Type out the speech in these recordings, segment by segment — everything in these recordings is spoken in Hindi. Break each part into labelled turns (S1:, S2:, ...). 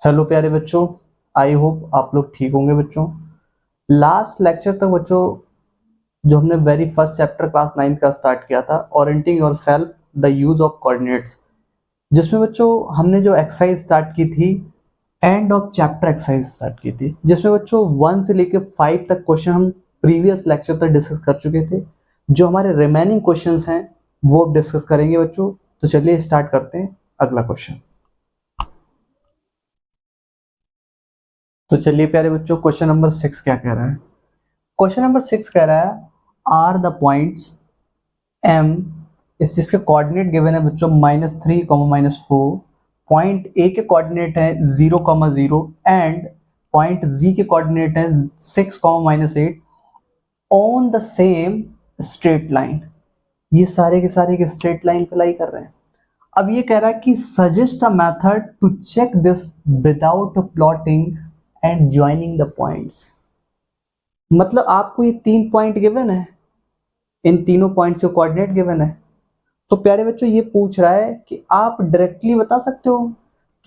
S1: हेलो प्यारे बच्चों, आई होप आप लोग ठीक होंगे बच्चों। लास्ट लेक्चर तक बच्चों जो हमने very first chapter class 9th का स्टार्ट किया था, orienting yourself the use of coordinates, जिसमें बच्चों हमने जो एक्सरसाइज स्टार्ट की थी, end of chapter exercise start की थी, जिसमें बच्चों 1 से लेकर 5 तक क्वेश्चन हम प्रीवियस लेक्चर तक डिस्कस कर चुके थे। जो हमारे रिमेनिंग क्वेश्चंस हैं वो अब डिस्कस करेंगे बच्चों। तो चलिए स्टार्ट करते हैं अगला क्वेश्चन। तो चलिए प्यारे बच्चों, क्वेश्चन नंबर 6 क्या कह रहा है। क्वेश्चन नंबर 6 कह रहा है आर द पॉइंट्स एम, इस जिसके कोऑर्डिनेट गिवन है बच्चों -3, -4। पॉइंट ए के कोऑर्डिनेट है 0, 0 एंड पॉइंट जी के कोऑर्डिनेट है 6, -8 on the same straight line. ये सारे के सारे एक स्ट्रेट लाइन पे लाई कर रहे हैं। अब ये कह रहा है कि suggest a method to check this without plotting and joining the points. मतलब आपको ये 3 पॉइंट गिवन है, इन तीनों पॉइंट से कोऑर्डिनेट गिवन है। तो प्यारे बच्चों ये पूछ रहा है कि आप डायरेक्टली बता सकते हो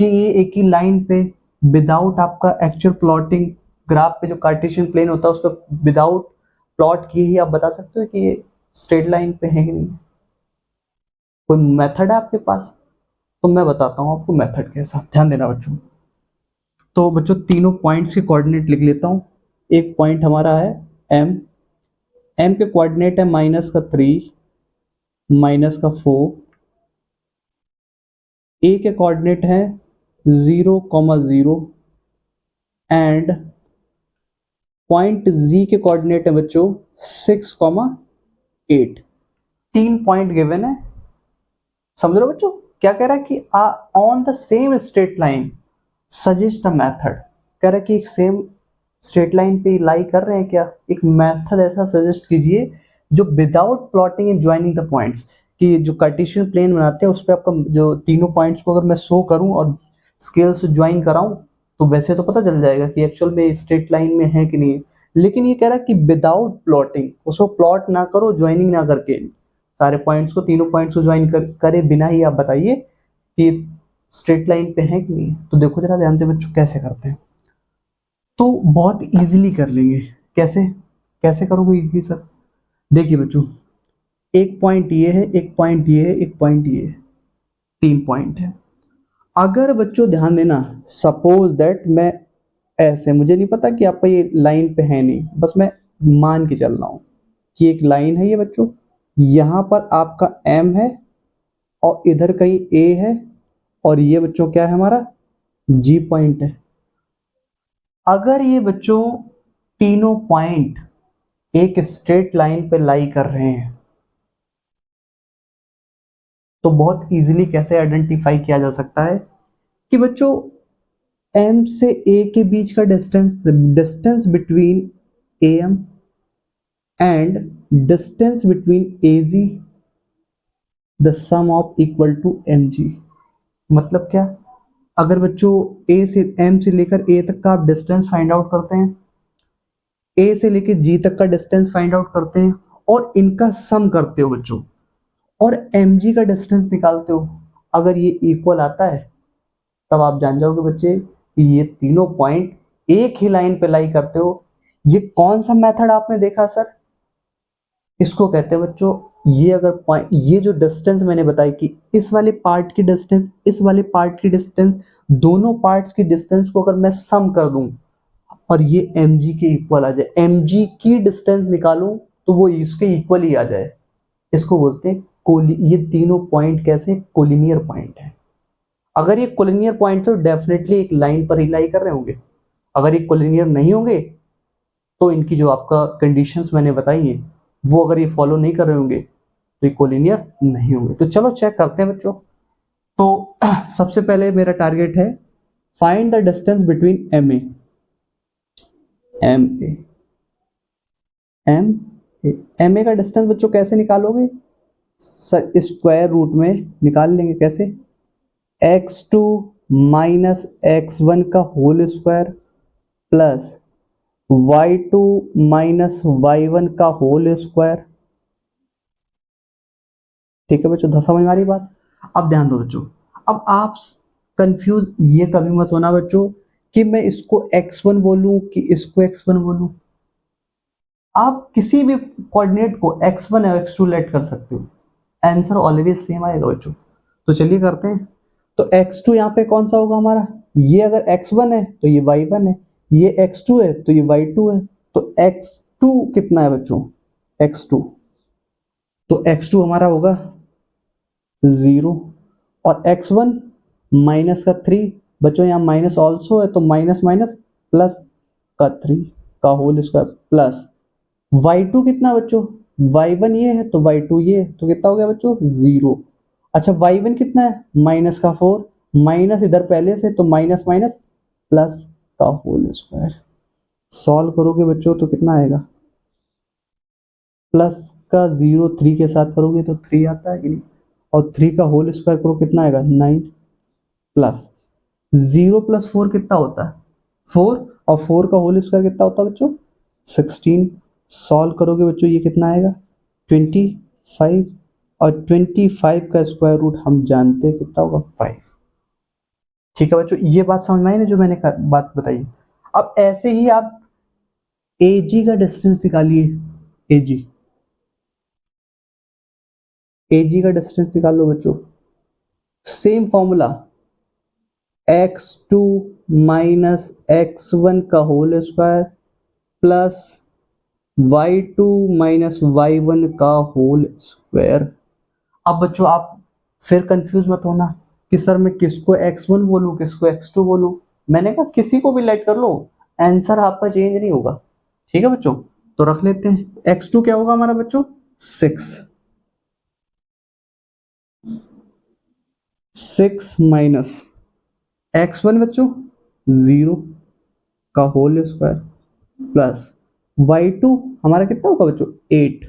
S1: कि ये एक ही लाइन पे विदाउट आपका एक्चुअल प्लॉटिंग, ग्राफ पे जो कार्टेशियन प्लेन होता है उस पर विदाउट प्लॉट किए ही आप बता सकते हो कि ये स्ट्रेट लाइन पे है कि नहीं। कोई मेथड है आपके पास? तो मैं बताता हूँ आपको मेथड के साथ, ध्यान देना बच्चों। तो बच्चों तीनों पॉइंट्स के कोऑर्डिनेट लिख लेता हूँ। एक पॉइंट हमारा है एम, एम के कोऑर्डिनेट है -3, -4। ए के कोऑर्डिनेट है 0, 0 एंड पॉइंट जी के कोऑर्डिनेट है बच्चों 6, 8। 3 पॉइंट गिवन है, समझ रहे हो बच्चों। क्या कह रहा है कि on the same straight line suggest the method. कह रहा है कि एक सेम स्ट्रेट लाइन पे लाई कर रहे हैं क्या, एक मेथड ऐसा सजेस्ट कीजिए जो without plotting and joining the points, कि जो कार्टेशियन प्लेन बनाते हैं उस पर आपका जो तीनों पॉइंट्स को अगर मैं शो करूं और स्केल से ज्वाइन कराऊं तो वैसे तो पता चल जाएगा कि एक्चुअल में स्ट्रेट लाइन में है कि नहीं है। लेकिन ये कह रहा है कि विदाउट प्लॉटिंग, उसको प्लॉट ना करो, ज्वाइनिंग ना करके, सारे पॉइंट्स को, तीनों पॉइंट्स को ज्वाइन करे बिना ही आप बताइए कि स्ट्रेट लाइन पे है कि नहीं। तो देखो जरा ध्यान से बच्चों कैसे करते हैं। तो बहुत इजीली कर लेंगे। कैसे कैसे करोगे इजीली सर? देखिए बच्चों, एक पॉइंट ये है, एक पॉइंट ये है, एक पॉइंट ये है, 3 पॉइंट है। अगर बच्चों ध्यान देना, सपोज दैट मैं ऐसे, मुझे नहीं पता कि आपका ये लाइन पे है नहीं, बस मैं मान के चल रहा हूं कि एक लाइन है ये बच्चों, यहां पर आपका एम है और इधर कहीं ए है और ये बच्चों क्या है हमारा जी पॉइंट है। अगर ये बच्चों तीनों पॉइंट एक स्ट्रेट लाइन पे लाई कर रहे हैं तो बहुत इजीली कैसे आइडेंटिफाई किया जा सकता है कि बच्चों एम से ए के बीच का distance, distance between A M and distance between A G, the sum of equal to M G. मतलब क्या? अगर बच्चों ए से एम से लेकर ए तक का आप डिस्टेंस फाइंड आउट करते हैं, ए से लेकर जी तक का डिस्टेंस फाइंड आउट करते हैं और इनका सम करते हो बच्चों और एम जी का डिस्टेंस निकालते हो, अगर ये इक्वल आता है तब आप जान जाओगे बच्चे कि ये तीनों पॉइंट एक ही लाइन पे लाई करते हो। ये कौन सा मेथड आपने देखा सर? इसको कहते हैं बच्चों, ये अगर पॉइंट, ये जो डिस्टेंस मैंने बताई कि इस वाले पार्ट की डिस्टेंस, इस वाले पार्ट की डिस्टेंस, दोनों पार्ट्स की डिस्टेंस को अगर मैं सम कर दूं और ये mg के इक्वल आ जाए, mg की डिस्टेंस निकालूं तो वो इसके इक्वल ही आ जाए, इसको बोलते हैं ये तीनों पॉइंट कैसे कोलिनियर पॉइंट है। अगर ये कोलिनियर पॉइंट तो डेफिनेटली एक लाइन पर ही लाई कर रहे होंगे। अगर ये कोलिनियर नहीं होंगे तो इनकी जो आपका कंडीशंस मैंने बताई हैं वो अगर ये फॉलो नहीं कर रहे होंगे तो ये कोलिनियर नहीं होंगे। तो चलो चेक करते हैं बच्चों। तो सबसे पहले मेरा टारगेट है find the distance between M A, M A, M A का डिस्टेंस बच्चों कैसे निकालोगे? स्क्वायर रूट में निकाल लेंगे। कैसे? x2 माइनस x1 का whole square plus y2 minus y1 का होल स्क्वायर। ठीक है बच्चों, समझ में आ रही बात? अब ध्यान दो बच्चों, अब आप कंफ्यूज ये कभी मत होना बच्चों कि मैं इसको x1 बोलूं कि इसको x1 बोलूं। आप किसी भी कोऑर्डिनेट को x1 या x2 लेट कर सकते हो, आंसर ऑलवेज सेम आएगा बच्चों। तो चलिए करते हैं। तो x2 यहाँ पे कौन सा होगा हमारा, ये अगर x1 है तो ये y1 है, ये x2 है तो ये y2 है। तो x2 कितना है बच्चों, x2, तो x2 हमारा होगा 0 और x1 माइनस का 3। बच्चों यहाँ माइनस ऑल्सो है तो माइनस माइनस प्लस का 3 का होल स्क्वायर प्लस y2 कितना बच्चों, y1 ये है तो y2 ये है, तो कितना हो गया बच्चों 0। अच्छा y1 कितना है, माइनस का 4, माइनस इधर पहले से तो माइनस माइनस प्लस का होल स्क्वायर। सॉल्व करोगे बच्चों तो कितना आएगा, प्लस का 0 3 के साथ करोगे तो 3 आता है कि नहीं, और 3 का होल स्क्वायर करो कितना आएगा 9 प्लस 0 प्लस 4 कितना होता है 4, और 4 का होल स्क्वायर कितना होता है बच्चों 16। सॉल्व करोगे बच्चों ये कितना आएगा 25, और 25 का स्क्वायर रूट हम जानते हैं कितना होगा 5। ठीक है बच्चों, ये बात समझ में आई ना जो मैंने बात बताई। अब ऐसे ही आप एजी का डिस्टेंस निकालिए, एजी, एजी का डिस्टेंस निकाल लो बच्चों। Same formula, x2 minus x1 का whole square plus y2 minus y1 का होल स्क्वायर। अब बच्चों आप फिर कंफ्यूज मत होना कि सर मैं किसको x1 बोलूं किसको x2 बोलूं। मैंने कहा किसी को भी लाइट कर लो, आंसर आपका चेंज नहीं होगा। ठीक है बच्चों, तो रख लेते हैं। x2 क्या होगा हमारा बच्चों 6 माइनस x1 बच्चों 0 का होल स्क्वायर प्लस y2 हमारा कितना होगा बच्चों 8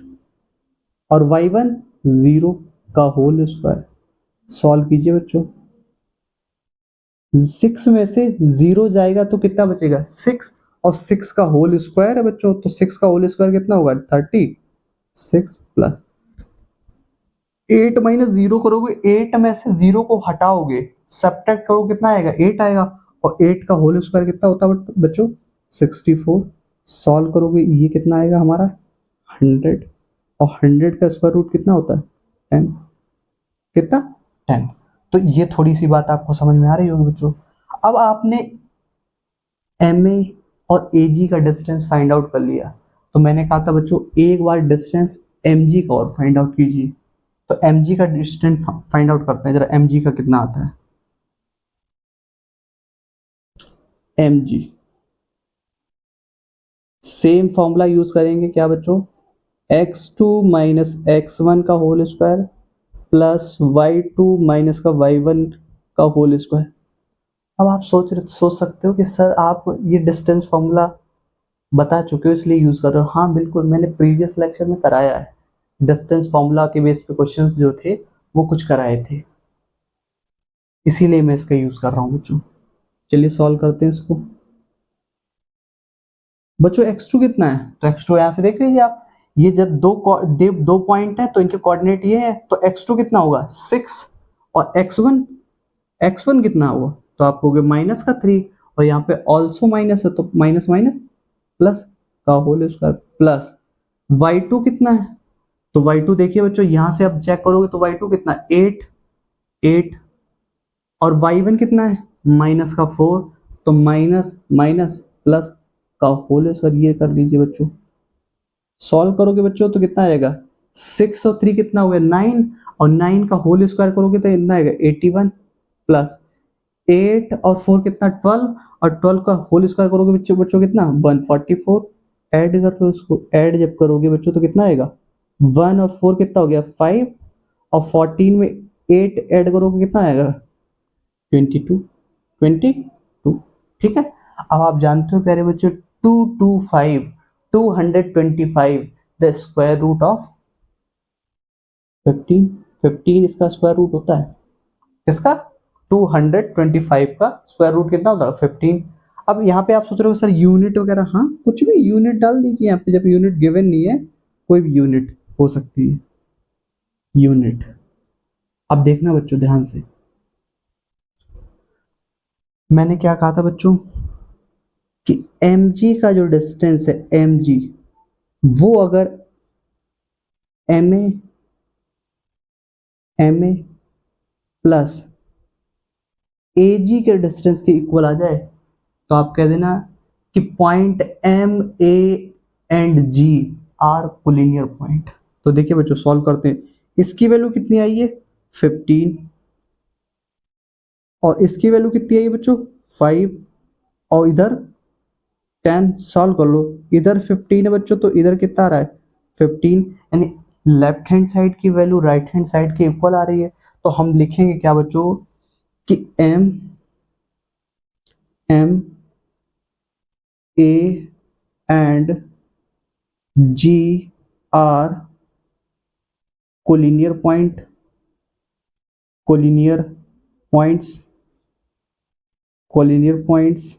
S1: और y1 0 का होल स्क्वायर। सॉल्व कीजिए बच्चों, 6 में से 0 जाएगा तो कितना बचेगा 6, और 6 का होल स्क्वायर है बच्चों, तो 6 का होल स्क्वायर कितना होगा 36 प्लस 8 माइनस 0 करोगे, 8 में से 0 को हटाओगे सब्ट्रैक्ट करोगे कितना आएगा 8 आएगा, और 8 का होल स्क्वायर कितना होता है बच्चों 64। सॉल्व करोगे ये कितना आएगा हमारा 100, और 100 का स्क्वायर रूट कितना होता है 10, कितना 10। तो ये थोड़ी सी बात आपको समझ में आ रही होगी बच्चों। अब आपने एम ए और ए जी का डिस्टेंस फाइंड आउट कर लिया, तो मैंने कहा था बच्चों एक बार डिस्टेंस एम जी का और फाइंड आउट कीजिए। तो एम जी का डिस्टेंस फाइंड आउट करते हैं जरा, एम जी का कितना आता है। M G same formula use करेंगे क्या बच्चों, x2 माइनस x1 का whole square plus y2 minus का y1 का होल स्क्वायर। अब आप सोच सकते हो कि सर आप ये डिस्टेंस फॉर्मूला बता चुके हो इसलिए यूज कर रहे हो। हाँ बिल्कुल, मैंने प्रीवियस लेक्चर में कराया है, डिस्टेंस फॉर्मूला के बेस पे क्वेश्चंस जो थे वो कुछ कराए थे, इसीलिए मैं इसका यूज कर रहा हूँ बच्चों। चलिए सॉल्व करते हैं इसको। बच्चों x2 कितना है, तो x2 यहां से देख लीजिए आप, ये जब दो पॉइंट है तो इनके कोऑर्डिनेट ये है, तो x2 कितना होगा 6, और x1 कितना होगा, तो आप कहोगे माइनस का 3, और यहाँ पे ऑल्सो माइनस है तो माइनस माइनस प्लस का होल स्क्वायर प्लस y2 कितना है, तो y2 देखिए बच्चों यहां से आप चेक करोगे तो y2 कितना 8 और y1 कितना है माइनस का 4, तो माइनस माइनस प्लस का होल स्क्वायर ये कर लीजिए बच्चों। सॉल्व करोगे बच्चों तो कितना आएगा 6 और 3 कितना हो गया 9, और 9 का होल स्क्वायर करोगे तो कितना आएगा 81 प्लस 8 और 4 कितना 12, और 12 का होल स्क्वायर करोगे बच्चों बच्चों कितना 144। ऐड कर लो इसको, ऐड जब करोगे बच्चों तो कितना आएगा 1 और 4 कितना हो गया 5, और 14 में 8 ऐड करोगे कितना आएगा 22। ठीक है, अब आप जानते हो प्यारे बच्चों 225 द स्क्वायर रूट ऑफ 15 इसका स्क्वायर रूट होता है, इसका 225 का स्क्वायर रूट कितना होता है 15। अब यहाँ पे आप सोच रहे हो सर यूनिट वगैरह, हाँ कुछ भी यूनिट डाल दीजिए यहाँ पे, जब यूनिट गिवन नहीं है कोई भी यूनिट हो सकती है यूनिट। अब देखना बच्चों ध्यान से, मैंने क्या कहा था बच्चों कि mg का जो डिस्टेंस है mg, वो अगर ma प्लस ag के डिस्टेंस के इक्वल आ जाए तो आप कह देना कि point M A and G are collinear point. तो देखिए बच्चों सॉल्व करते हैं। इसकी वैल्यू कितनी आई है 15, और इसकी वैल्यू कितनी आई है बच्चों 5, और इधर 10। सॉल्व कर लो, इधर 15 है बच्चों तो इधर कितना आ रहा है 15, यानी left hand side value right hand side साइड के इक्वल आ रही है। तो हम लिखेंगे क्या बच्चों कि M A and G are collinear point, collinear points, collinear points.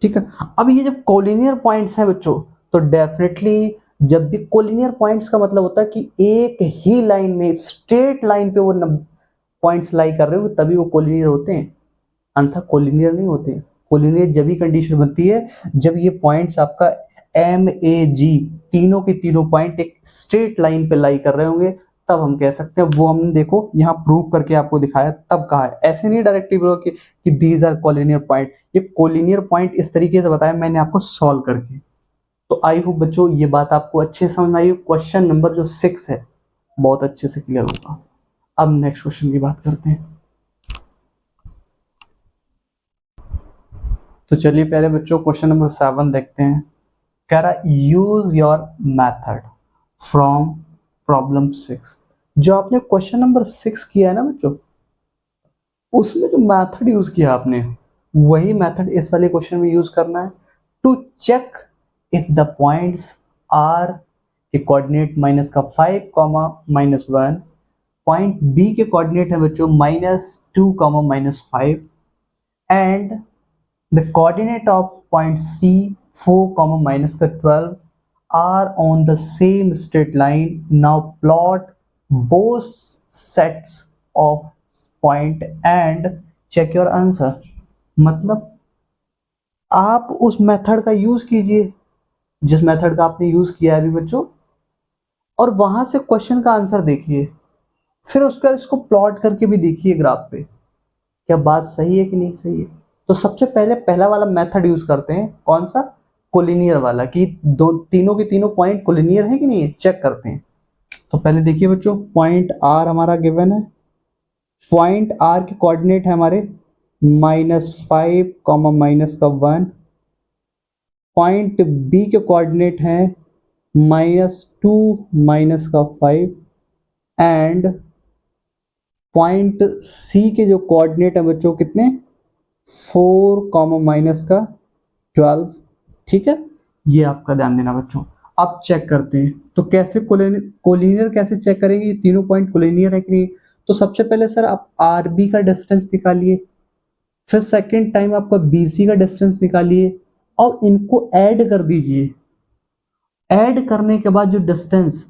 S1: ठीक है, अब ये जब कोलिनियर पॉइंट्स हैं बच्चों तो डेफिनेटली जब भी कोलिनियर पॉइंट्स का मतलब होता है कि एक ही लाइन में स्ट्रेट लाइन पे वो पॉइंट्स लाई कर रहे हो तभी वो कोलिनियर होते हैं, अन्यथा कोलिनियर नहीं होते। कोलिनियर जब भी कंडीशन बनती है जब ये पॉइंट्स आपका एम ए जी तीनों के तीनों पॉइंट एक स्ट्रेट लाइन पे लाई कर रहे होंगे, तब हम कह सकते हैं। वो हमने देखो यहाँ प्रूव करके आपको दिखाया, तब कहा है, ऐसे नहीं डायरेक्टली बोलो कि दीज आर कोलिनियर पॉइंट। ये कोलिनियर पॉइंट इस तरीके से बताया मैंने आपको सॉल्व करके। तो आई होप बच्चों ये बात आपको अच्छे समझ में आई। क्वेश्चन नंबर जो 6 है बहुत अच्छे से क्लियर होगा। अब नेक्स्ट क्वेश्चन की बात करते हैं। तो चलिए पहले बच्चों क्वेश्चन नंबर 7 देखते हैं। कह रहा use your method from problem 6। जो आपने क्वेश्चन नंबर 6 किया है ना बच्चों, उसमें जो मेथड यूज किया आपने वही मेथड इस वाले क्वेश्चन में यूज करना है to check if the points are के कोऑर्डिनेट माइनस का 5 कॉमा -1, पॉइंट बी के कोऑर्डिनेट है बच्चों -2 comma -5, and the coordinate of point C 4, minus का 12 are on the same straight line. Now plot both sets of point and check your answer. मतलब आप उस मेथड का यूज कीजिए जिस मेथड का आपने यूज किया है अभी बच्चों, और वहां से क्वेश्चन का आंसर देखिए, फिर उसके बाद इसको प्लॉट करके भी देखिए ग्राफ पे क्या बात सही है कि नहीं सही है। तो सबसे पहले पहला वाला मेथड यूज करते हैं, कौन सा, कोलिनियर वाला, कि दो तीनों के तीनों पॉइंट कोलिनियर है कि नहीं है, चेक करते हैं। तो पहले देखिए बच्चों पॉइंट आर हमारा गिवन है, पॉइंट आर के कोऑर्डिनेट है हमारे -5 कॉमा -1, पॉइंट बी के कोऑर्डिनेट है -2 -5, एंड पॉइंट सी के जो कोऑर्डिनेट है बच्चों कितने 4 कॉमा -12। ठीक है, ये आपका ध्यान देना बच्चों। अब चेक करते हैं तो कैसे कोलिनियर कैसे चेक करेंगे, ये तीनों पॉइंट कोलिनियर है कि नहीं। तो सबसे पहले सर आप आर बी का डिस्टेंस निकालिए, फिर सेकेंड टाइम आपका बी सी का डिस्टेंस निकालिए और इनको ऐड कर दीजिए। ऐड करने के बाद जो डिस्टेंस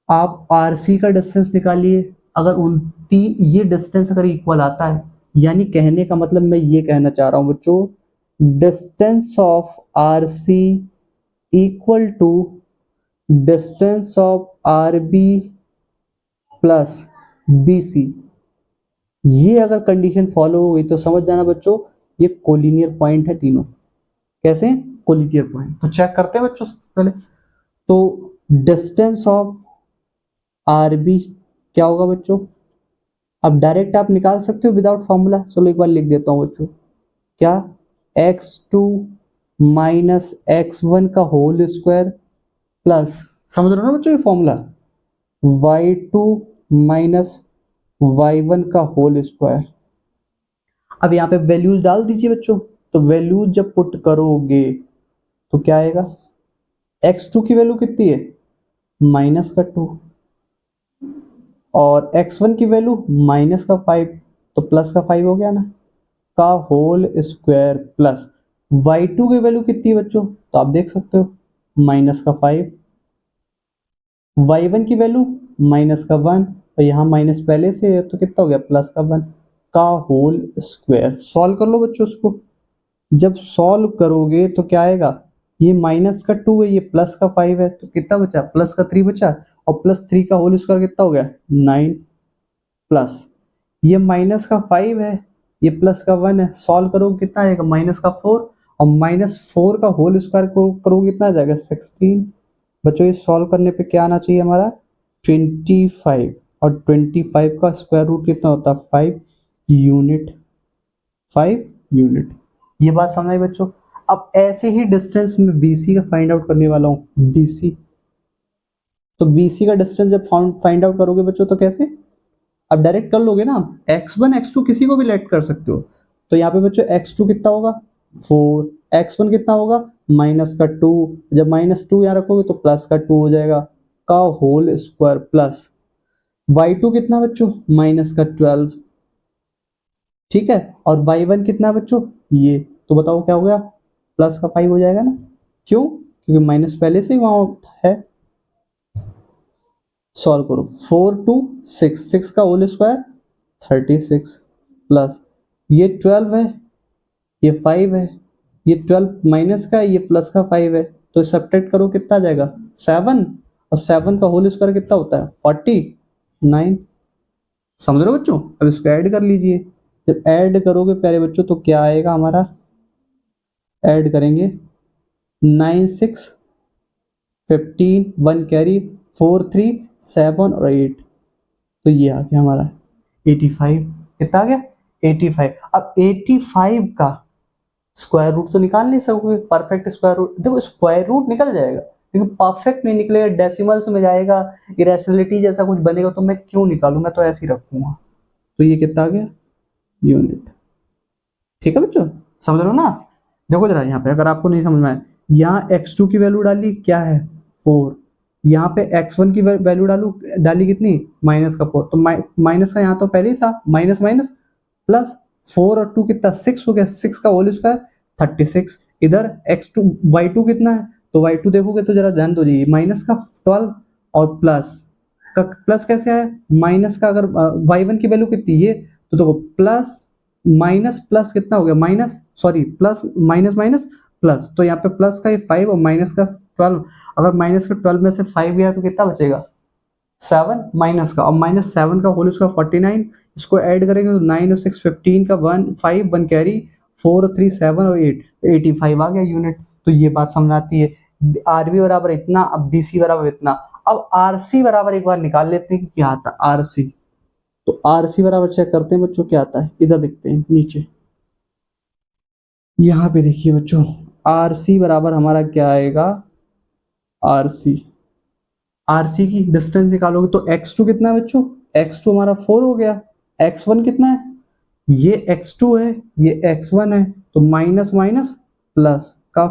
S1: आप आर सी का डिस्टेंस निकालिए, अगर उन तीन ये डिस्टेंस अगर इक्वल आता है, यानी कहने का मतलब मैं ये कहना चाह रहा हूं बच्चों distance of R C equal to distance of R B plus B C. ये अगर कंडीशन फॉलो हो गई तो समझ जाना बच्चों ये कोलिनियर पॉइंट है तीनों। कैसे, कोलिनियर पॉइंट। तो चेक करते हैं बच्चों पहले। तो डिस्टेंस ऑफ आर बी क्या होगा बच्चों, अब डायरेक्ट आप निकाल सकते हो विदाउट फॉर्मूला। चलो एक बार लिख देता हूं बच्चों, क्या x2 माइनस x1 का होल स्क्वायर प्लस, समझ रहे हो ना बच्चों ये फॉर्मूला, y2 माइनस y1 का होल स्क्वायर। अब यहाँ पे वैल्यूज डाल दीजिए बच्चों। तो वैल्यूज जब पुट करोगे तो क्या आएगा, x2 की वैल्यू कितनी है -2, और x1 की वैल्यू -5, तो +5 हो गया ना, का होल स्क्वायर प्लस y2 की वैल्यू कितनी है बच्चों, तो आप देख सकते हो -5, y1 की वैल्यू -1, तो यहाँ माइनस पहले से है तो कितना हो गया +1, का होल स्क्वायर। सॉल्व कर लो बच्चों उसको। जब सॉल्व करोगे तो क्या आएगा, ये माइनस का 2 है, ये प्लस का 5 है, तो कितना बचा, प्लस का 3 बचा, और प्लस 3 का होल स्क्वायर कितना हो गया 9, प्लस ये माइनस का 5 है, ये प्लस का 1 है, सॉल्व करोगे कितना आएगा माइनस का 4, और माइनस 4 का होल स्क्वायर को करोगे कितना आ जाएगा 16। बच्चों ये सॉल्व करने पे क्या आना चाहिए हमारा 25, और 25 का स्क्वायर रूट कितना होता है 5 यूनिट, 5 यूनिट। ये बात समझ आई बच्चों। अब ऐसे ही डिस्टेंस में BC का फाइंड आउट करने वाला हूं, BC। तो BC का डिस्टेंस जब फाइंड आउट करोगे बच्चों तो कैसे, अब डायरेक्ट कर लोगे ना, x1 x2 किसी को भी लेट कर सकते हो। तो यहाँ पे बच्चों x2 कितना होगा 4, x1 कितना होगा माइनस का 2, जब माइनस 2 यहाँ रखोगे तो प्लस का 2 हो जाएगा, का होल स्क्वायर, प्लस y2 कितना बच्चों माइनस का 12, ठीक है, और y1 कितना बच्चों ये, तो बताओ क्या हो गया, प्लस का 5 हो जाएगा ना, क्यों, क्योंकि माइनस पहले से ही वहां है। सॉल्व करो, 4 2 6, 6 का होल स्क्वायर 36, प्लस ये 12 है, ये 5 है, ये 12 माइनस का है, ये प्लस का 5 है, तो सब्ट्रैक्ट करो कितना आ जाएगा 7, और 7 का होल स्क्वायर कितना होता है 49। समझ रहे हो बच्चों, अब इसको ऐड कर लीजिए। जब ऐड करोगे प्यारे बच्चों तो क्या आएगा हमारा, ऐड करेंगे 9 6 15 1 कैरी 4 3 7 और 8, तो ये आ गया हमारा 85। कितना आ गया 85। अब 85 का स्क्वायर रूट तो निकाल नहीं सकोगे, परफेक्ट स्क्वायर रूट, देखो स्क्वायर रूट निकल जाएगा लेकिन परफेक्ट नहीं निकलेगा, डेसिमल्स में जाएगा, इरेशनलिटी जैसा कुछ बनेगा, तो मैं क्यों निकालूं, मैं तो ऐसे ही रखूंगा। तो ये कितना आ गया यूनिट। ठीक है बच्चों, समझ रहे हो ना। देखो जरा यहाँ पे, अगर आपको नहीं समझ में आए, यहाँ x2 की वैल्यू डाली क्या है 4, यहाँ पे x1 की वैल्यू डाली कितनी माइनस का 4, तो माइनस का यहाँ तो पहले ही था, माइनस माइनस प्लस 4 और 2 कितना 6 हो गया, 6 का होल स्क्वायर 36, इधर x2 y2 कितना है, तो y2 देखोगे तो जरा ध्यान दो जी, माइनस का 12 और प्लस का, प्लस कैसे आया माइनस का, अगर y1 की वैल्यू कितनी ये, तो देखो प्लस माइनस प्लस कितना हो गया minus, sorry plus minus minus plus, तो यहाँ पे प्लस का 5 और माइनस का 12, अगर माइनस का 12 में से 5 गया तो कितना बचेगा 7 माइनस का, और माइनस 7 का होल स्क्वायर 49, इसको ऐड करेंगे तो 9 और 6 15 का 1 5 1 कैरी 4 और 3 7 और 8 85 आ गया यूनिट। तो ये बात समझ आती है, आरबी बराबर इतना, अब बीसी बराबर इतना। अब आरसी बराबर एक बार निकाल लेते हैं कि क्या आता है आरसी। तो आरसी बराबर चेक करते हैं बच्चों क्या आता है, इधर देखते हैं नीचे, यहाँ पे देखिए बच्चों, आरसी बराबर हमारा क्या आएगा, आरसी, आरसी की डिस्टेंस निकालोगे तो x2 कितना है बच्चों, x2 हमारा 4 हो गया, x1 कितना है, ये x2 है, ये x1 है, तो माइनस माइनस प्लस का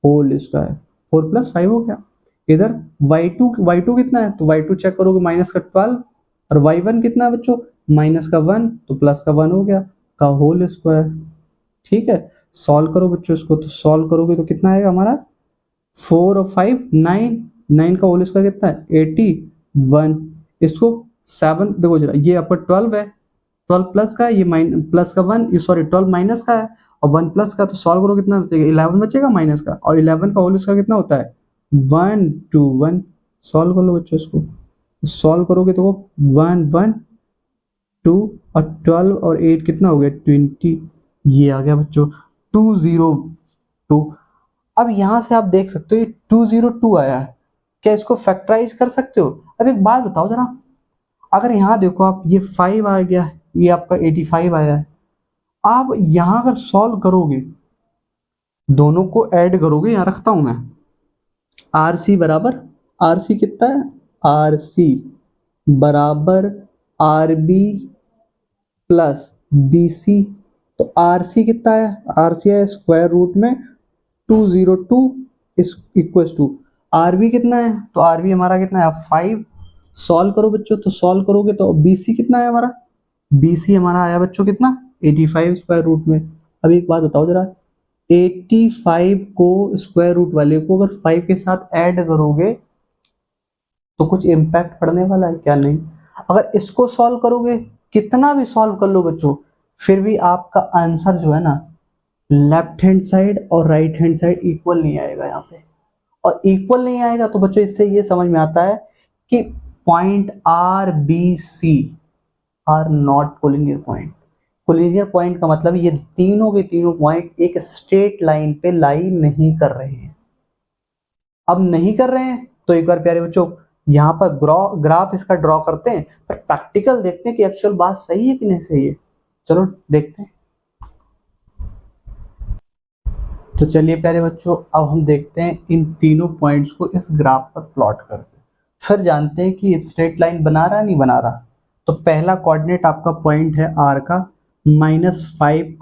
S1: होल स्क्वायर 4 प्लस 5 हो गया। इधर y2 कितना है, तो y2 चेक करोगे माइनस का 12, और y1 कितना है बच्चों माइनस का 1, तो प्लस का 1 हो गया, का होल स्क्वायर। ठीक है, सॉल्व करो बच्चों इसको, तो सॉल्व करोगे तो कितना आएगा हमारा 4 और 5 9, 9 का होल स्क्वायर कितना है 81, इसको 7 देखो जरा, ये अपर 12 है, 12 प्लस का है, ये प्लस का 1, ये सॉरी 12 माइनस का है और 1 प्लस का, तो सॉल्व करो कितना बचेगा 11 बचेगा माइनस का, और 11 का होल स्क्वायर कितना होता है 1 2 1। सॉल्व कर लो बच्चों इसको, सॉल्व करोगे तो 1 1 2 और 12 और 8 कितना हो गया 20, ये आ गया बच्चों 202। अब यहां से आप देख सकते हो ये 202 आया है, क्या इसको फैक्टराइज कर सकते हो। अब एक बात बताओ जरा, अगर यहां देखो आप, ये 5 आ गया, ये आपका 85 आया है, आप यहां अगर सॉल्व करोगे, दोनों को ऐड करोगे, यहां रखता हूं मैं, आरसी बराबर, आरसी कितना है, आरसी बराबर आरबी प्लस बीसी, तो आरसी कितना है, आरसी है स्क्वायर रूट में 202 इस इक्वल टू, आरबी कितना है, तो आरबी हमारा कितना है 5। सॉल्व करो बच्चों, तो सॉल्व करोगे तो बीसी कितना है हमारा, बीसी हमारा आया बच्चों कितना 85 स्क्वायर रूट में। अब एक बात बताओ जरा, 85 को स्क्वायर रूट वाले को अगर 5 के साथ ऐड करोगे तो कुछ इम्पैक्ट पड़ने वाला है क्या, नहीं। अगर इसको सॉल्व करोगे कितना भी सॉल्व कर लो बच्चों, फिर भी आपका आंसर जो है ना, लेफ्ट हैंड साइड और राइट हैंड साइड इक्वल नहीं आएगा यहाँ पे। और इक्वल नहीं आएगा तो बच्चों इससे ये समझ में आता है कि point R B C are not collinear point. Collinear point का मतलब ये तीनों के तीनों पॉइंट एक स्ट्रेट लाइन पे लाई नहीं कर रहे हैं। अब नहीं कर रहे हैं तो एक बार प्यारे बच्चों यहाँ पर ग्राफ इसका ड्रॉ करते हैं, पर प्रैक्टिकल देखते हैं कि एक्चुअल बात सही है कि नहीं सही है। चलो देखते हैं। तो चलिए प्यारे बच्चों, अब हम देखते हैं इन तीनों पॉइंट्स को इस ग्राफ पर प्लॉट करके, फिर जानते हैं कि स्ट्रेट लाइन बना रहा नहीं बना रहा। तो पहला कोऑर्डिनेट आपका पॉइंट है आर का -5,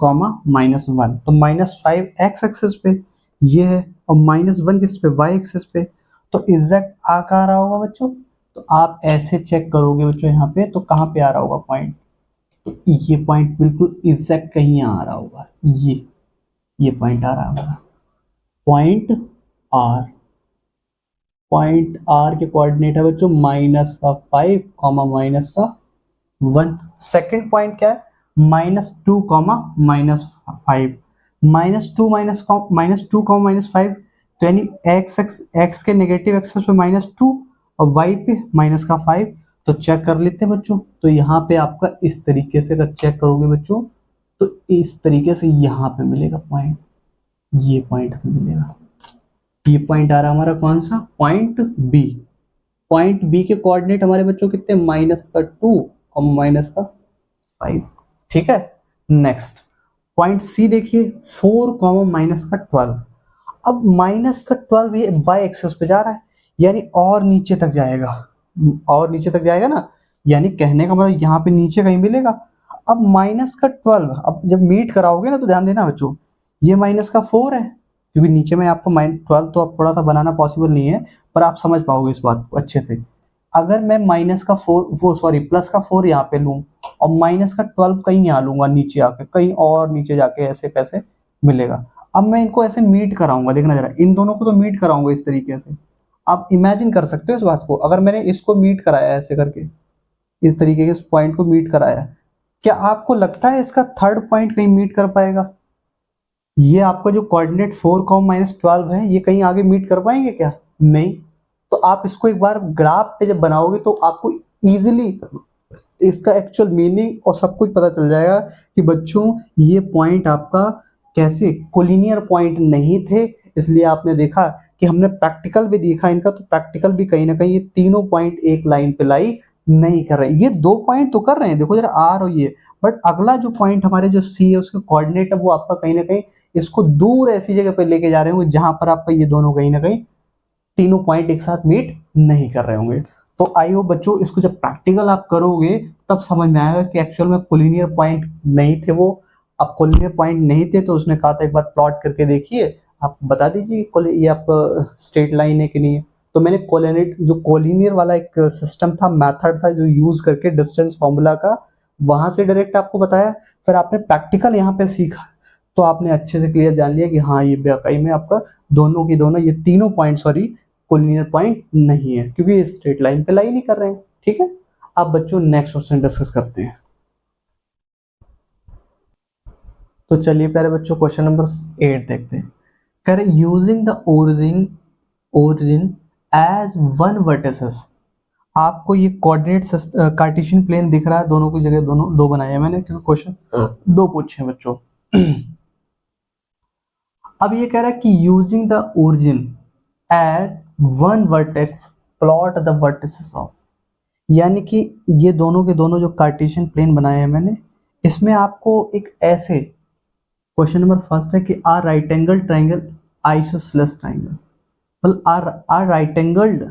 S1: -1, तो -5 एक्स एक्सिस पे ये है और -1 किस पे, वाई एक्सिस पे। तो एग्जैक्ट आ कहाँ रहा होगा बच्चों, तो आप ऐसे चेक करोगे बच्चों यहाँ पे, तो कहाँ पे आ रहा होगा पॉइंट, तो ये पॉइंट बिल्कुल एग्जैक्ट कहीं यहाँ आ रहा होगा, ये पॉइंट आ रहा होगा, पॉइंट आर। पॉइंट आर के कोऑर्डिनेट है बच्चों -5, -1। सेकेंड पॉइंट क्या है, -2, -5। -2, -5, तो यानी एक्स के नेगेटिव एक्सेस पे -2 और वाई पे -5। तो चेक कर लेते हैं बच्चों, तो यहाँ पे आपका इस तरीके से अगर चेक करोगे बच्चों, तो इस तरीके से यहाँ पे मिलेगा पॉइंट, ये पॉइंट हमें मिलेगा। ये पॉइंट आ रहा है हमारा कौन सा, पॉइंट बी। पॉइंट बी के कोऑर्डिनेट हमारे बच्चों कितने, -2 और -5। ठीक है। नेक्स्ट पॉइंट सी देखिए, 4, -12। अब -12 ये वाई एक्सिस पे जा रहा है, यानी और नीचे तक जाएगा, और नीचे तक जाएगा ना, यानी कहने का मतलब यहाँ पे नीचे कहीं मिलेगा। अब -12, अब जब मीट कराओगे ना तो ध्यान देना बच्चों, ये -4 है, क्योंकि नीचे में आपको -12 तो अब थोड़ा सा बनाना पॉसिबल नहीं है, पर आप समझ पाओगे इस बात को अच्छे से। अगर मैं प्लस का 4 यहाँ पे लूँ और -12 कहीं यहाँ लूंगा नीचे आके, कहीं और नीचे जाके ऐसे कैसे मिलेगा। अब मैं इनको ऐसे मीट कराऊंगा, देखना जरा, इन दोनों को तो मीट कराऊंगा इस तरीके से। आप इमेजिन कर सकते हो इस बात को, अगर मैंने इसको मीट कराया ऐसे करके, इस तरीके के इस पॉइंट को मीट कराया, क्या आपको लगता है इसका थर्ड पॉइंट कहीं मीट कर पाएगा? ये आपका जो कोऑर्डिनेट 4, -12 है, ये कहीं आगे मीट कर पाएंगे क्या? नहीं। तो आप इसको एक बार ग्राफ पे जब बनाओगे तो आपको इजीली इसका एक्चुअल मीनिंग और सब कुछ पता चल जाएगा कि बच्चों ये पॉइंट आपका कैसे कोलिनियर पॉइंट नहीं थे। इसलिए आपने देखा कि हमने प्रैक्टिकल भी देखा इनका, तो प्रैक्टिकल भी कहीं ना कहीं ये तीनों पॉइंट एक लाइन पे लाई नहीं कर रहे। ये 2 पॉइंट तो कर रहे हैं, देखो जरा आर और ये, बट अगला जो पॉइंट हमारे जो सी है उसके कोऑर्डिनेट है वो आपका कहीं ना कहीं इसको दूर ऐसी जगह पे लेके जा रहे होंगे जहां पर आपका ये दोनों कहीं ना कहीं तीनों पॉइंट एक साथ मीट नहीं कर रहे होंगे। तो आई होप बच्चों इसको जब प्रैक्टिकल आप करोगे तब समझ में आएगा कि एक्चुअल में कोलिनियर पॉइंट नहीं थे वो। अब कोलिनियर पॉइंट नहीं थे तो उसने कहा था एक बार प्लॉट करके देखिए, आप बता दीजिए ये आप स्ट्रेट लाइन है कि नहीं है। तो मैंने कोलिनियर वाला एक सिस्टम था, मेथड था जो यूज करके डिस्टेंस फॉर्मूला का, वहां से डायरेक्ट आपको बताया, फिर आपने प्रैक्टिकल यहाँ पे सीखा, तो आपने अच्छे से क्लियर जान लिया कि हाँ ये वाकई में आपका दोनों की दोनों ये तीनों पॉइंट कोलिनियर पॉइंट नहीं है, क्योंकि ये स्ट्रेट लाइन पे लाई नहीं कर रहे हैं। ठीक है। अब बच्चों नेक्स्ट क्वेश्चन डिस्कस करते हैं। तो चलिए प्यारे बच्चों क्वेश्चन नंबर 8 देखते हैं। कह रहे using the origin as one vertices. आपको ये कोऑर्डिनेट कार्टेशियन प्लेन दिख रहा है, दोनों की जगह दोनों दो बनाए हैं मैंने, क्योंकि क्वेश्चन दो पूछे हैं बच्चों। अब ये कह रहा है कि using the origin as one vertex plot the vertices of, यानी कि ये दोनों के दोनों जो कार्टेशियन प्लेन बनाए हैं मैंने, इसमें आपको एक ऐसे, क्वेश्चन नंबर फर्स्ट है कि are right angle triangle isosceles triangle, मतलब are right angled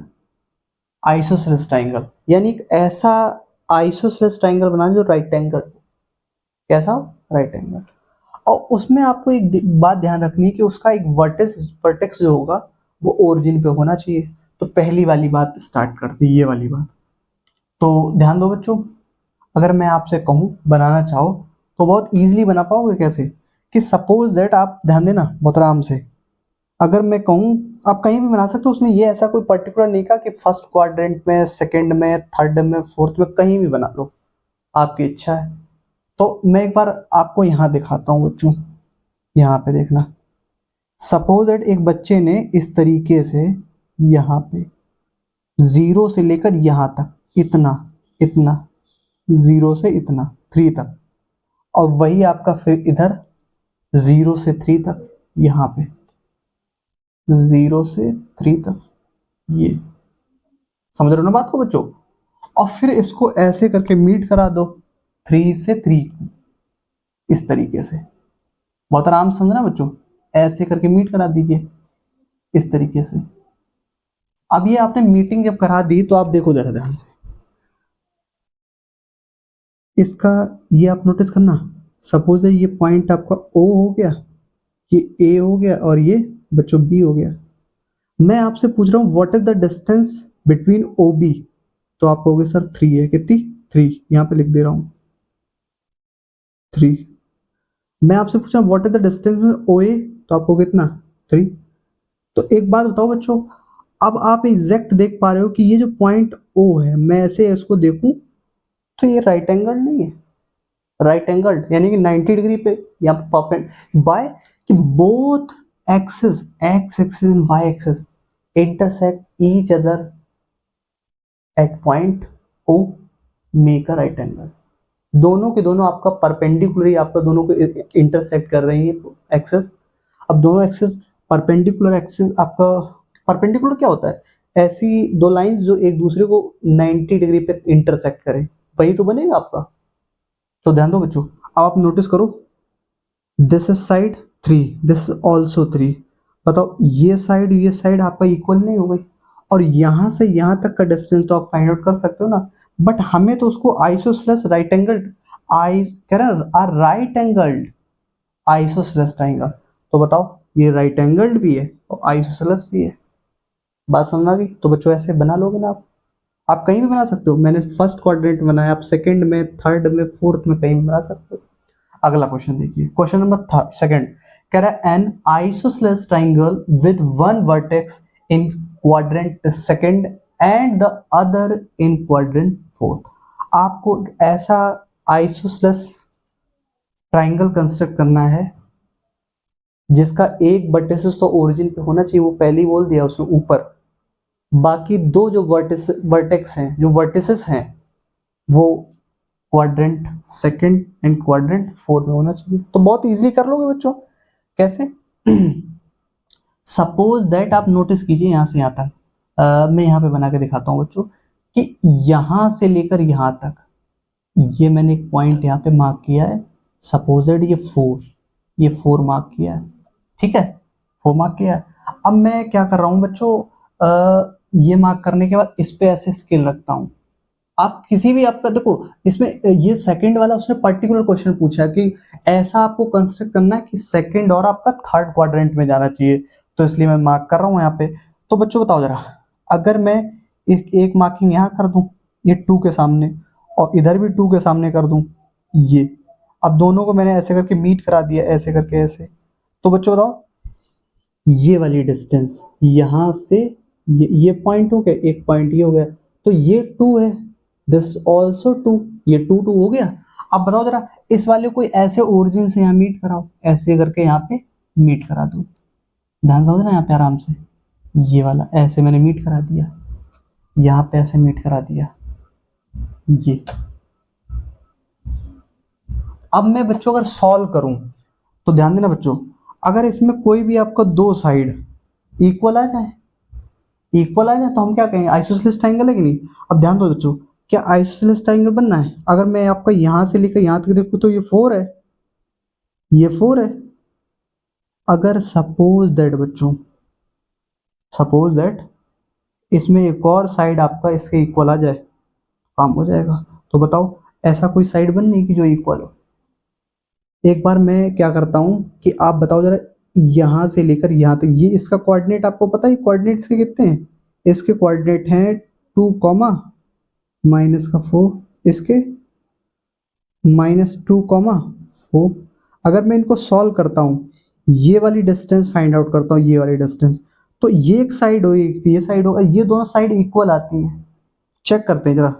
S1: isosceles triangle, यानी एक ऐसा आइसोसेलेस ट्राइंगल बनाना जो राइट एंगल, कैसा, राइट एंगल। और उसमें आपको एक बात ध्यान रखनी है कि उसका एक वर्टेक्स जो होगा वो ओरिजिन पे होना चाहिए। तो पहली वाली बात स्टार्ट करते हैं, ये वाली बात। तो ध्यान दो बच्चों, अगर मैं आपसे कहूँ बनाना चाहो तो बहुत इजीली बना पाओगे। कैसे, कि सपोज दैट, आप ध्यान देना बहुत आराम से, अगर मैं कहूँ आप कहीं भी बना सकते हो, उसने ये ऐसा कोई पर्टिकुलर नहीं कहा कि फर्स्ट क्वाड्रेंट में, सेकंड में, थर्ड में, फोर्थ में, कहीं भी बना लो। आपकी इच्छा है। तो मैं एक बार आपको यहाँ दिखाता हूँ बच्चों, यहाँ पे देखना। सपोज दैट एक बच्चे ने इस तरीके से यहाँ पे 0 से लेकर यहाँ तक इतना इतना, 0 से इतना 3 तक, और वही आपका फिर इधर 0 से 3 तक, यहाँ पे 0 से 3 तक, ये समझ रहे हो ना बात को बच्चों। और फिर इसको ऐसे करके मीट करा दो 3 से 3, इस तरीके से, बहुत आराम से समझना बच्चों, ऐसे करके मीट करा दीजिए इस तरीके से। अब ये आपने मीटिंग जब करा दी तो आप देखो जरा ध्यान से, इसका ये आप नोटिस करना। सपोज है ये पॉइंट आपका O हो गया, ये A हो गया, और ये बच्चों B हो गया। मैं आपसे पूछ रहा हूँ what is the distance between OB, तो आप कहोगे सर 3 है। कितनी? 3, यहाँ पे लिख दे रहा हूँ 3। मैं आपसे पूछा what is the distance between OA, तो आप कहोगे कितना? 3। तो एक बात बताओ बच्चों, अब आप एग्जैक्ट देख पा रहे हो कि ये जो पॉइंट O है, मैं ऐसे इसको देखूं तो ये राइट एंगल नहीं है, राइट एंगल यानी कि 90 डिग्री पे यहाँ पे परपेंडिकुलर बाय कि both axis, X axis and Y axis intersect each other at point O, make a right angle. दोनों के दोनों आपका परपेंडिकुलर, आपका दोनों को इंटरसेक्ट कर रही है एक्सिस। अब दोनों एक्सिस परपेंडिकुलर, एक्सिस आपका परपेंडिकुलर क्या होता है? ऐसी दो लाइंस जो एक दूसरे को 90 डिग्री पे इंटरसेक्ट करें, वही तो बनेगा आपका। तो ध्यान दो बच्चों, अब आप नोटिस करो, this is side 3, this is also 3। बताओ ये साइड आपका इक्वल नहीं हो गई, और यहां से यहां तक का डिस्टेंस तो आप फाइंड आउट कर सकते हो ना, बट हमें तो उसको आइसोसेलेस राइट एंगल, आई कह रहा राइट एंगल्ड आइसोसेलेस ट्राइंगल। तो बताओ ये राइट एंगल्ड भी है और आइसोसेलेस भी है। बात समझ आ गई? तो बच्चों ऐसे बना लोगे ना आप कहीं भी बना सकते हो। मैंने फर्स्ट क्वाड्रेंट बनाया, आप सेकंड में, थर्ड में, फोर्थ में कहीं भी बना सकते हो। अगला क्वेश्चन देखिए, क्वेश्चन नंबर सेकंड कह रहा है N isosceles triangle with one vertex in quadrant second and the other in quadrant fourth. आपको ऐसा आइसोसेलेस ट्राइंगल कंस्ट्रक्ट करना है जिसका एक वर्टेक्स तो ओरिजिन पे होना चाहिए, वो पहले ही बोल दिया उसने ऊपर। बाकी दो जो वर्टेक्स हैं, जो वर्टिसेस हैं, वो quadrant second and quadrant fourth में होना चाहिए। तो बहुत इजीली कर लोगे बच्चों। कैसे? सपोज दैट आप नोटिस कीजिए यहाँ से यहाँ तक, मैं यहाँ पे बना के दिखाता हूँ बच्चों कि यहाँ से लेकर यहाँ तक ये मैंने एक पॉइंट यहाँ पे मार्क किया है। सपोज दैट ये 4 मार्क किया है, ठीक है, 4 मार्क किया है। अब मैं क्या कर रहा हूँ बच्चों, ये मार्क करने के बाद इस पे ऐसे स्केल रखता हूँ। आप किसी भी आपका देखो, इसमें ये सेकंड वाला उसने पर्टिकुलर क्वेश्चन पूछा कि ऐसा आपको कंस्ट्रक्ट करना है कि सेकंड और आपका थर्ड क्वाड्रेंट में जाना चाहिए, तो इसलिए मैं मार्क कर रहा हूँ यहाँ पे। तो बच्चों बताओ जरा, अगर मैं एक मार्किंग यहाँ कर दूं ये 2 के सामने, और इधर भी 2 के सामने कर दूं ये, अब दोनों को मैंने ऐसे करके मीट करा दिया, ऐसे करके ऐसे। तो बच्चों बताओ ये वाली डिस्टेंस यहाँ से ये पॉइंट हो गया, एक पॉइंट ये हो गया, तो ये 2 है, दिस ऑल्सो 2, ये 2 हो गया। अब बताओ जरा इस वाले को ऐसे ओरिजिन से यहाँ मीट कराओ, ऐसे करके यहाँ पे मीट करा दो। ध्यान समझना यहाँ पे आराम से, ये वाला ऐसे मैंने मीट करा दिया, यहाँ पे ऐसे मीट करा दिया ये। अब मैं बच्चों अगर सॉल्व करूं तो ध्यान देना बच्चों, अगर इसमें कोई भी आपका दो साइड इक्वल आ जाए, तो हम क्या कहेंगे? आइसोसेलेस ट्रायंगल है कि नहीं? अब ध्यान दो बच्चों, क्या आइसोसेलेस ट्रायंगल बनना है? अगर मैं आपका यहां से लेकर यहां तक देखूं तो ये 4 है, ये 4 है। अगर सपोज दैट बच्चों, सपोज दैट इसमें एक और साइड आपका इसके इक्वल आ जाए, काम हो जाएगा। तो बताओ ऐसा कोई साइड बननी की जो इक्वल हो? एक बार मैं क्या करता हूं कि आप बताओ जरा, यहां से लेकर यहां तक, ये इसका कोऑर्डिनेट आपको पता है कोऑर्डिनेट इसके कितने हैं? इसके कोऑर्डिनेट हैं 2 कॉमा माइनस का 4, इसके -2, 4। अगर मैं इनको सॉल्व करता हूँ, ये वाली डिस्टेंस फाइंड आउट करता हूँ, ये वाली डिस्टेंस, तो ये एक साइड होगी, ये साइड होगा, ये दोनों साइड इक्वल आती हैं। चेक करते हैं जरा,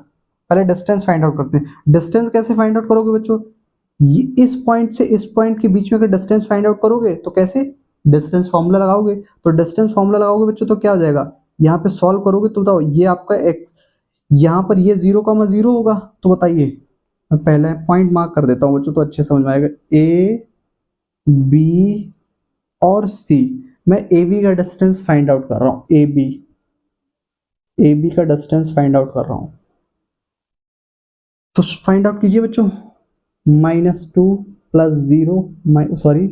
S1: पहले डिस्टेंस फाइंड आउट करते हैं। डिस्टेंस कैसे फाइंड आउट करोगे बच्चों, इस पॉइंट से इस पॉइंट के बीच में अगर डिस्टेंस फाइंड आउट करोगे तो कैसे, डिस्टेंस फॉर्मूला लगाओगे। तो डिस्टेंस फॉर्मूला लगाओगे बच्चों तो क्या हो जाएगा, यहाँ पे सॉल्व करोगे तो बताओ ये आपका एक्स, यहाँ पर ये 0,0 होगा। तो बताइए, मैं पहले पॉइंट मार्क कर देता हूँ बच्चों तो अच्छे समझ में आएगा। ए बी और सी, मैं ए बी का डिस्टेंस फाइंड आउट कर रहा हूँ, ए बी का डिस्टेंस फाइंड आउट कर रहा हूँ। तो फाइंड आउट कीजिए बच्चों, -2 + 0 सॉरी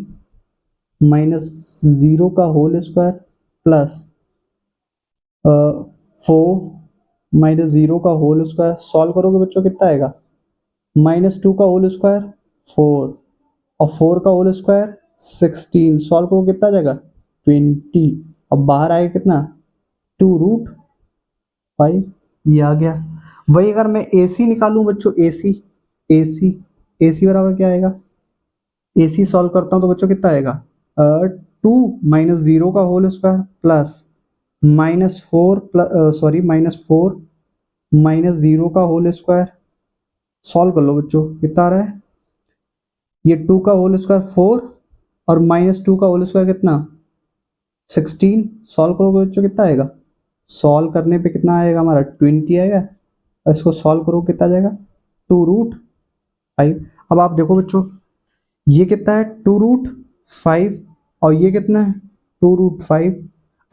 S1: -0 का होल स्क्वायर प्लस 4 -0 का होल स्क्वायर, सॉल्व करोगे बच्चों कितना आएगा, -2 का होल स्क्वायर 4 और 4 का होल स्क्वायर 16, सॉल्व करोगे कितना आ जाएगा 20। अब बाहर आएगा कितना 2√5, ये आ गया। वही अगर मैं AC निकालूं बच्चों, AC बराबर क्या आएगा, AC सॉल्व करता हूं तो बच्चों कितना आएगा 2 -0 का होल स्क्वायर प्लस -4 -0 का होल स्क्वायर, सॉल्व कर लो बच्चों कितना आ रहा है, ये 2 का होल स्क्वायर 4 और -2 का होल स्क्वायर कितना 16, सॉल्व करोगे बच्चों कितना आएगा, सॉल्व करने पे कितना आएगा हमारा 20 आएगा, और इसको सॉल्व करो कितना आ जाएगा 2√5। अब आप देखो बच्चों ये कितना है 2√5 और ये कितना है 2√5।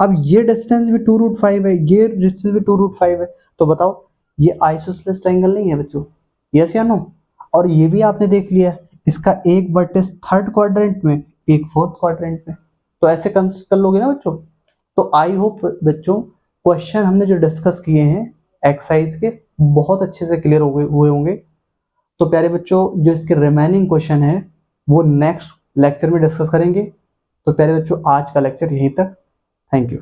S1: अब ये डिस्टेंस भी 2√5 है, ये डिस्टेंस भी 2√5 है, तो बताओ ये आइसोसेलेस ट्रायंगल नहीं है बच्चों, यस या नो। और ये भी आपने देख लिया, इसका एक वर्टेक्स थर्ड क्वाड्रेंट में, एक फोर्थ क्वाड्रेंट में, तो ऐसे कंसिडर कर लोगे ना बच्चों। तो आई होप बच्चों क्वेश्चन हमने जो डिस्कस किए हैं एक्सरसाइज के बहुत अच्छे से क्लियर हुए होंगे। तो प्यारे बच्चों जो इसके रिमेनिंग क्वेश्चन है वो नेक्स्ट लेक्चर में डिस्कस करेंगे। तो प्यारे बच्चों आज का लेक्चर यहीं तक, थैंक यू।